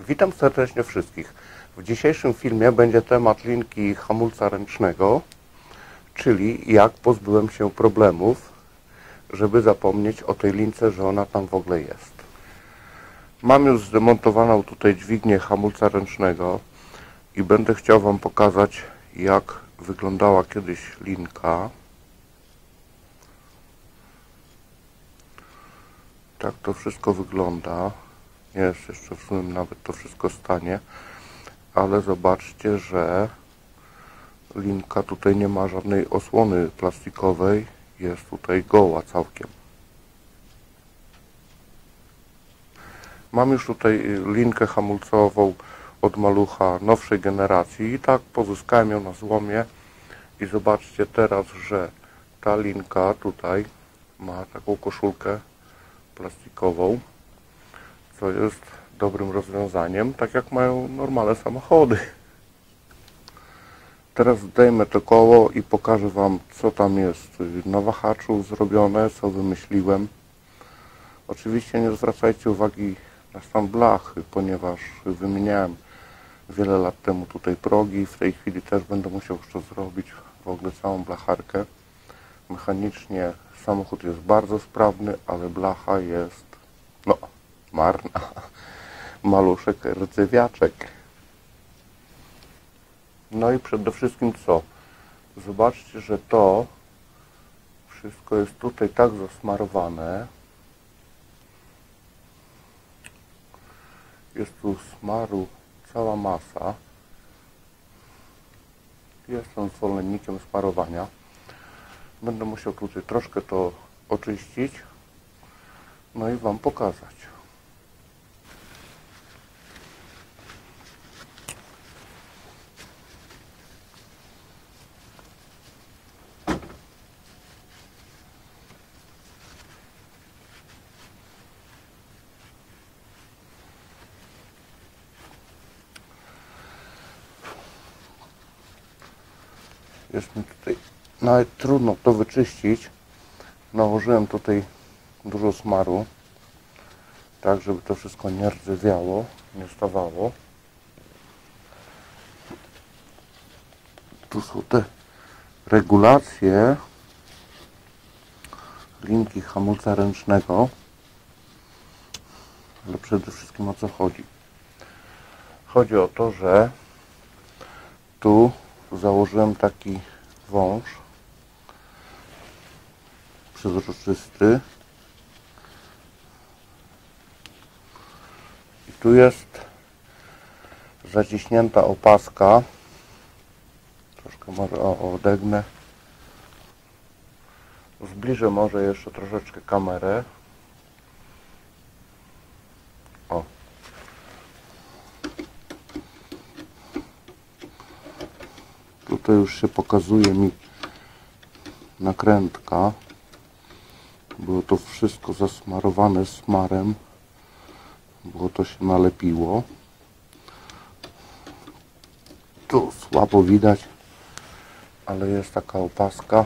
Witam serdecznie wszystkich. W dzisiejszym filmie będzie temat linki hamulca ręcznego, czyli jak pozbyłem się problemów, żeby zapomnieć o tej lince, że ona tam w ogóle jest. Mam już zdemontowaną tutaj dźwignię hamulca ręcznego i będę chciał Wam pokazać, jak wyglądała kiedyś linka. Tak to wszystko wygląda. Nie jest jeszcze w sumie nawet to wszystko stanie, ale zobaczcie, że linka tutaj nie ma żadnej osłony plastikowej, jest tutaj goła całkiem. Mam już tutaj linkę hamulcową od Malucha nowszej generacji i tak pozyskałem ją na złomie i zobaczcie teraz, że ta linka tutaj ma taką koszulkę plastikową, co jest dobrym rozwiązaniem, tak jak mają normalne samochody. Teraz zdejmę to koło i pokażę Wam, co tam jest na wahaczu zrobione, co wymyśliłem. Oczywiście nie zwracajcie uwagi na stan blachy, ponieważ wymieniałem wiele lat temu tutaj progi. W tej chwili też będę musiał już to zrobić, w ogóle całą blacharkę. Mechanicznie samochód jest bardzo sprawny, ale blacha jest, no, marna. Maluszek rdzewiaczek. No i przede wszystkim co? Zobaczcie, że to wszystko jest tutaj tak zasmarowane. Jest tu smaru cała masa. Jestem zwolennikiem smarowania. Będę musiał tutaj troszkę to oczyścić. No i Wam pokazać. Jest mi tutaj nawet trudno to wyczyścić. Nałożyłem tutaj dużo smaru, tak żeby to wszystko nie rdzewiało, nie stawało. Tu są te regulacje linki hamulca ręcznego, ale przede wszystkim o co chodzi? Chodzi o to, że tu założyłem taki wąż przezroczysty i tu jest zaciśnięta opaska. Troszkę może odegnę. Zbliżę może jeszcze troszeczkę kamerę. O. Tutaj już się pokazuje mi nakrętka. Było to wszystko zasmarowane smarem. Było to się nalepiło. Tu słabo widać, ale jest taka opaska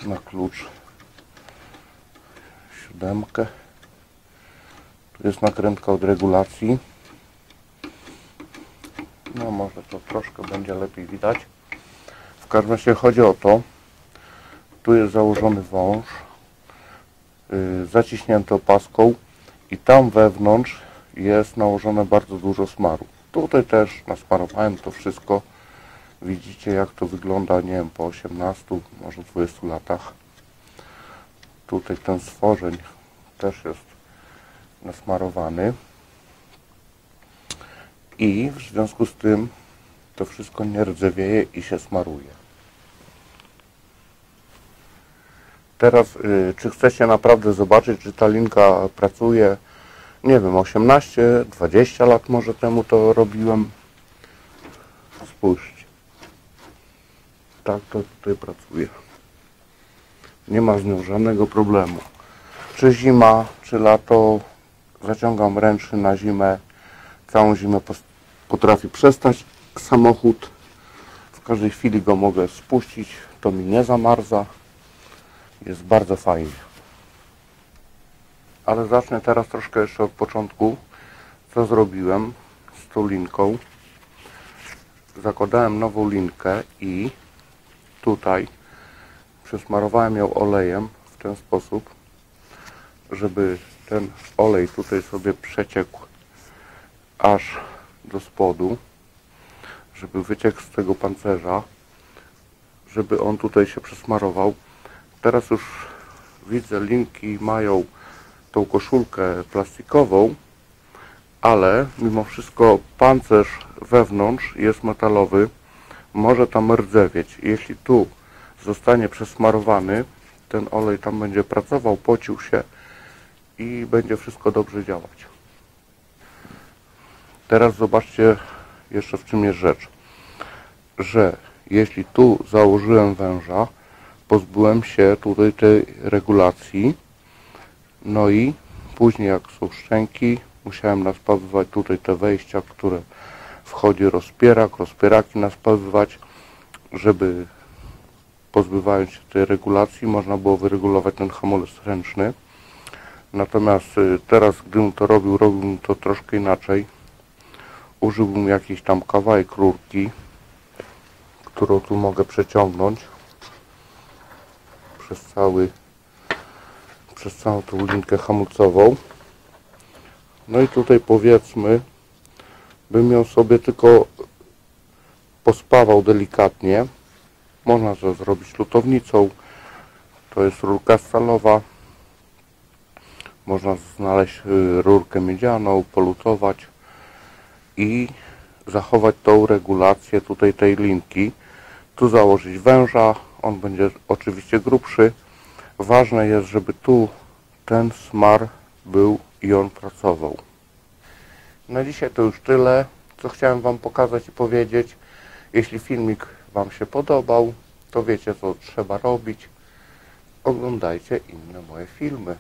na klucz 7. Tu jest nakrętka od regulacji. No może to troszkę będzie lepiej widać. W każdym razie chodzi o to, tu jest założony wąż, zaciśnięty opaską i tam wewnątrz jest nałożone bardzo dużo smaru. Tutaj też nasmarowałem to wszystko. Widzicie, jak to wygląda, nie wiem, po 18, może 20 latach. Tutaj ten stworzeń też jest nasmarowany. I w związku z tym to wszystko nie rdzewieje i się smaruje. Teraz, czy chcecie naprawdę zobaczyć, czy ta linka pracuje, nie wiem, 18, 20 lat może temu to robiłem. Spójrzcie. Tak to tutaj pracuje. Nie ma z nią żadnego problemu. Czy zima, czy lato, zaciągam ręczny na zimę. Całą zimę potrafi przestać samochód. W każdej chwili go mogę spuścić. To mi nie zamarza. Jest bardzo fajnie. Ale zacznę teraz troszkę jeszcze od początku, co zrobiłem z tą linką. Zakładałem nową linkę i tutaj przesmarowałem ją olejem w ten sposób, żeby ten olej tutaj sobie przeciekł aż do spodu, żeby wyciekł z tego pancerza, żeby on tutaj się przesmarował. Teraz już widzę, linki mają tą koszulkę plastikową, ale mimo wszystko pancerz wewnątrz jest metalowy, może tam rdzewieć. Jeśli tu zostanie przesmarowany, ten olej tam będzie pracował, pocił się i będzie wszystko dobrze działać. Teraz zobaczcie jeszcze, w czym jest rzecz, że jeśli tu założyłem węża, pozbyłem się tutaj tej regulacji, no i później jak są szczęki, musiałem naspawywać tutaj te wejścia, które wchodzi rozpieraki naspawywać, żeby pozbywając się tej regulacji można było wyregulować ten hamulec ręczny. Natomiast teraz, gdybym to robiłbym to troszkę inaczej. Użyłbym jakiś tam kawałek rurki, którą tu mogę przeciągnąć przez całą tą linkę hamulcową. No i tutaj powiedzmy, bym ją sobie tylko pospawał delikatnie. Można to zrobić lutownicą, to jest rurka stalowa. Można znaleźć rurkę miedzianą, polutować i zachować tą regulację tutaj tej linki. Tu założyć węża, on będzie oczywiście grubszy. Ważne jest, żeby tu ten smar był i on pracował. Na dzisiaj to już tyle, co chciałem Wam pokazać i powiedzieć. Jeśli filmik Wam się podobał, to wiecie, co trzeba robić. Oglądajcie inne moje filmy.